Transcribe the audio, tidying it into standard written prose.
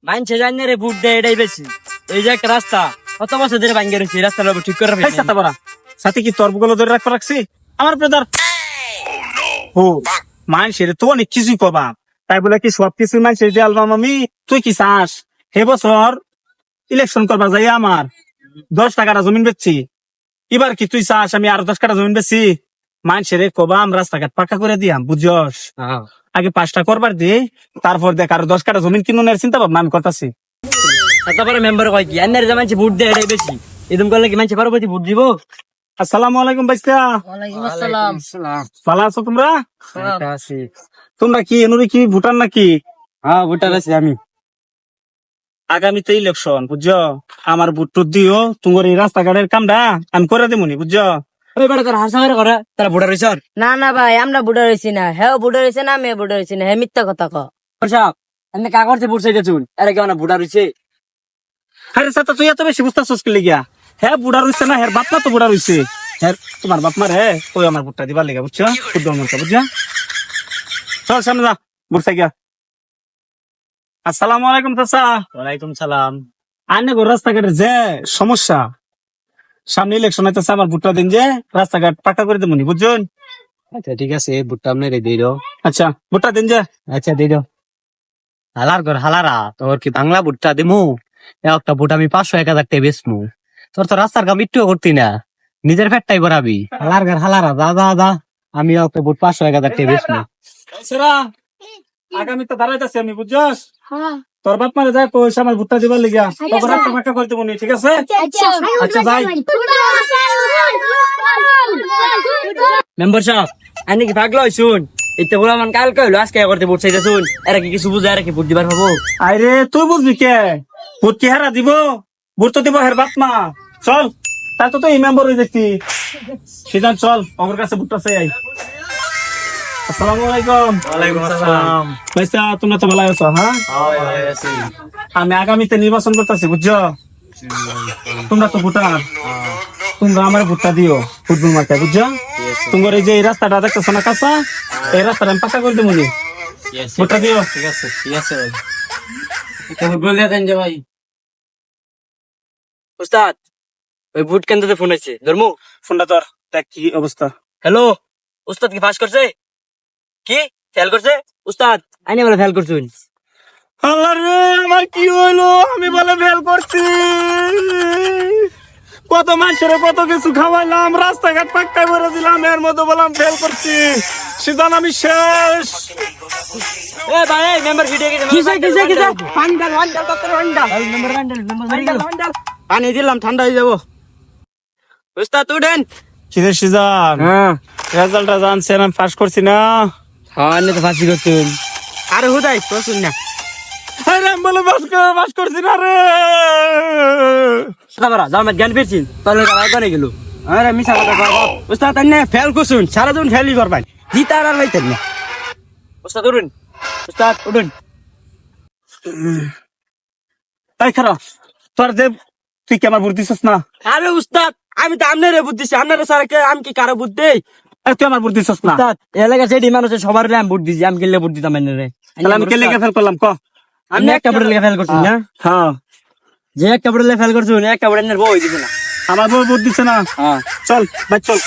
মানছে জানি রে বুট দেয় এটাই বেশি। এই যে একটা রাস্তা কত বছর ধরে ভাঙ্গে রয়েছে, রাস্তাটা ঠিক করে এই সাথে বড়া সাথে কি তোর গুলো ধরে রাখছি আমার ব্রাদার। ও মানুষের তো অনেক কিছুই কবা, তাই বলে কি সব কিছু মানুষের যে আলবাম আমি তুই কি চাস? হে বছর ইলেকশন করবা যাই আমার 10 টাকাটা জমিন বেচছি, এবার কি তুই চাস আমি আরো 10 কাটা জমিন বেচছি? মানুষের কবাম রাস্তাঘাট পাকা করে দিয়াম বুঝছস, আগে 5টা করবার দি, তারপর দেখ আরো 10 কাটা জমিন কিনুনের চিন্তা ভাবনা আমি করতেছি। তারপরে মেম্বার কয় কি আন্নার যে মানছে বুট দেয় এটাই বেশি, এরকম করলে কি মানছে পারবো বুট দিব? আসসালামু আলাইকুম ভাইস্তা। ওয়ালাইকুম আসসালাম। ভালো আছো তোমরা? আছি। তোমরা কি এনুরি কি ভুটান নাকি? হ্যাঁ ভোটার আছি আমি। আগামীতে ইলেকশন বুঝছো, আমার ভোট টুট দিও, তোমার এই রাস্তাঘাটের কামটা আমি করে দেবনি বুঝছো। ওই বেটা তোর হাসা করে তারা ভোটার হয়েছে। না না ভাই, আমরা বুড়া রয়েছি না, হ্যাঁ বুড়া রয়েছে না, মেয়ে বুড়া রয়েছি না, হ্যাঁ মিথ্যা কথা ক। সাহেব এমনি কাগজে ভোট চাইতে চুন, এরা কেমন ভোটার হয়েছে? আরে সাথে তুই এত বেশি বুঝতেছস কি লিগা? হ্যাঁ বুড়া রইছে না, হ্যাঁ বাপ মা তো বুড়া রইছে, হ্যাঁ তোমার বাপ মা রে ওই আমার ভোটটা দিবার লেগে বুঝছো, ফুটবল মনটা বুঝছো। চল সামনে যা বুঝছে গিয়া। আসসালামু আলাইকুম চাচা। ওয়ালাইকুম সালাম। আনে গো রাস্তাঘাটের যে সমস্যা, সামনে ইলেকশন হইতেছে, আমার ভোটটা দিন যে রাস্তাঘাট পাকা করে দেবনি বুঝছেন। আচ্ছা ঠিক আছে, ভোটটা আপনার দিয়ে দাও। আচ্ছা ভোটটা দিন যে। আচ্ছা দিয়ে দাও। হালার ঘর হালারা, তোর কি বাংলা ভোটটা দিমু? একটা ভোট আমি 500-1000 টাকা বেচমু। তোর তো রাস্তার কাম একটু করতি না, নিজের ফেটটাই ভরাবি। হালার ঘর হালারা, দা দা দা, আমি একটা ভোট 500-1000 টাকা বেচমু। সেরা আগামীতে দাঁড়াইতেছি আমি বুঝছস, তোর বাপ মারে যায় কইস আমার ভুট্টা দিবার লিগা, তখন রাস্তা পাকা করে দেবনি ঠিক আছে। আচ্ছা ভাই। মেম্বার সাহেব আমি কি পাগলা হইছুন? এটা বলা মান কাল কইলো আজকে করতে ভোট চাইতে শুন, এরা কি কিছু বুঝে, এরা কি ভোট দিবার পাবো? আরে তুই বুঝবি কে, ভোট কি হারা দিব? ভোট তো দিব হের বাপ মা। চল তাই তো তুই মেম্বার হয়ে দেখতি, সিদ্ধান্ত চল আমার কাছে ভুট্টা চাই আই। আসসালামু আলাইকুম। ওয়ালাইকুম আসসালাম। ভাইসা তোমরা তো ভালো আছো? হ্যাঁ আমি আগামীতে নির্বাচন করতেছি বুঝছো, তোমরা তো ভোটার, তোমরা আমার ভোটটা দিও ফুটবল মার্কায় বুঝছো। তোমার এই যে এই রাস্তাটা দেখতেছো না কাঁচা, এই রাস্তাটা আমি পাকা করে দেবো, ভোটটা দিও। ঠিক আছে ঠিক আছে বলে দেন যে ভাই। উস্তাদ ওই ভোট কেন্দ্রতে ফোন আছে, ধর্ম ফোনটা তোর দেখ কি অবস্থা। হ্যালো উস্তাদ, কি পাস করছে? কি ফেল করছে? উস্তাদ আইনে বলে ফেল করছুন। আল্লাহ রে আমার কি হইলো, আমি বলে ফেল করছি, কত মানুষের কত কিছু খাওয়াইলাম, রাস্তাঘাট পাক্কা করে দিলাম, এর মধ্যে বললাম ফেল করছি, সিদ্ধান্ত আমি শেষ। এ ভাই এই মেম্বার ভিডিও কিসে কিসে কিসে পান্ডাল পান্ডাল পান্ডাল মেম্বার বান্ডাল পানি দিলাম ঠান্ডা হয়ে যাবো। উস্তাদ উঠেন। কিরে সিজান, হ্যাঁ রেজাল্টটা জানছেন আমি পাস করছি না? হ্যাঁ এনে তো ফাঁসি করছুন। আরে হুদাই প্রশ্ন না, আরে আমি বলে পাস করছি না রে। সাদাবারা জামাত জ্ঞান পেয়েছেন তাহলে ভাই বানে গেল। আরে মিছা কথা কও উস্তাদ, আইনে ফেল করছুন, সারা দিন ফেলই করবেন, জিতার আর হইতেন না। উস্তাদ উঠুন, উস্তাদ উঠুন। তাই খারাপ তোর যে তুই কি আমার ভোট দিছিস না? আরে উস্তাদ আমি তো আপনারে বুদ্ধ দিছি, আপনারে স্যার আমি কি কারো বুদ্ধ দেই? আরে তুই আমার ভোট দিছিস না? উস্তাদ এলাকা যেটি মানুষের সবার আমি ভোট দিছি, আমি কেলে ভোট দিতাম এনে? তাহলে আমি কে লেগে ফেল করলাম ক? আমি একটা ভোট লেগে ফেল করছি না, হ্যাঁ যে একটা ভোট লেগে ফেল করছুন একটা ভোট এনে বই দিছে না। আমার বউ ভোট দিছে না। হ্যাঁ চল ভাই চল।